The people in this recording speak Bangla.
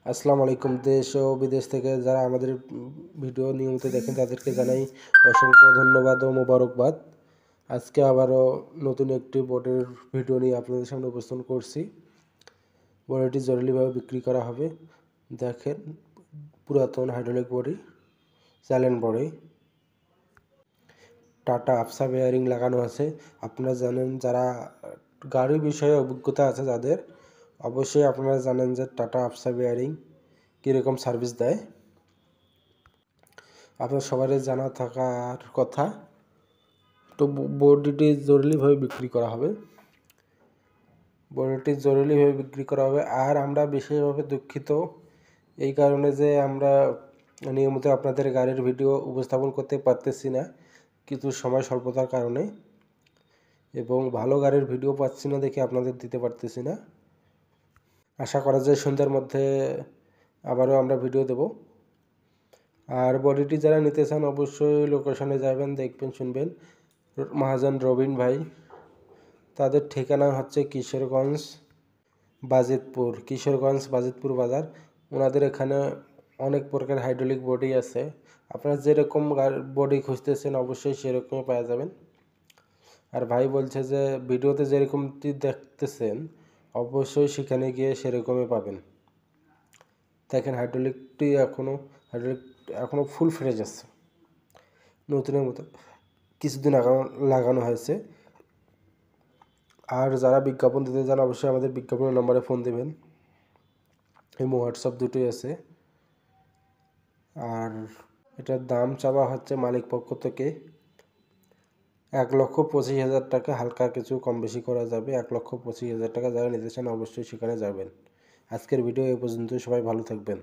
আসসালামু আলাইকুম। দেশ ও বিদেশ থেকে যারা আমাদের ভিডিও নিয়মিত দেখেন তাদেরকে জানাই অসংখ্য ধন্যবাদ ও মোবারকবাদ। আজকে আবারও নতুন একটি বোর্ডের ভিডিও নিয়ে আপনাদের সামনে উপস্থাপন করছি। বডিটি জরুরিভাবে বিক্রি করা হবে। দেখেন, পুরাতন hydraulic body, challenge body, tata Afsa bearing লাগানো আছে। আপনারা জানেন, যারা গাড়ি বিষয়ে অভিজ্ঞতা আছে যাদের, অবশ্যই আপনারা জানেন যে টাটা আফসা বেয়ারিং কীরকম সার্ভিস দেয়। আপনার সবারই জানা থাকার কথা। তো বডিটি জরুরিভাবে বিক্রি করা হবে। আর আমরা বিশেষভাবে দুঃখিত এই কারণে যে আমরা নিয়মিত আপনাদের গাড়ির ভিডিও উপস্থাপন করতে পারতেছি না কিছু সময় স্বল্পতার কারণে, এবং ভালো গাড়ির ভিডিও পাচ্ছি না দেখে আপনাদের দিতে পারতেছি না। আশা করা যায় সন্ধ্যার মধ্যে আবারও আমরা ভিডিও দেব। আর বডিটি যারা নিতে চান অবশ্যই লোকেশনে যাবেন, দেখবেন, শুনবেন। মহাজন রবিন ভাই, তাদের ঠিকানা হচ্ছে কিশোরগঞ্জ বাজিতপুর বাজার। ওনাদের এখানে অনেক প্রকার হাইড্রোলিক বডি আছে। আপনারা যেরকম বডি খুঁজতেছেন অবশ্যই সেরকমই পাওয়া যাবেন। আর ভাই বলছে যে ভিডিওতে যেরকমটি দেখতেছেন অবশ্যই সেখানে গিয়ে সেরকমই পাবেন। দেখেন, হাইড্রোলিকটি এখনও ফুল ফ্রেশ আছে, নতুনের মতো, কিছুদিন লাগানো হয়েছে। আর যারা বিজ্ঞাপন দিতে চান অবশ্যই আমাদের বিজ্ঞাপনের নম্বরে ফোন দেবেন। ইমো হোয়াটসঅ্যাপ দুটোই আছে। আর এটার দাম চাওয়া হচ্ছে মালিক পক্ষ থেকে 1,25,000 টাকা। হালকা কিছু কম বেশি করা যাবে। 1,25,000 টাকা। যারা নিতে চান অবশ্যই সেখানে যাবেন। আজকের ভিডিও এই পর্যন্ত। সবাই ভালো থাকবেন।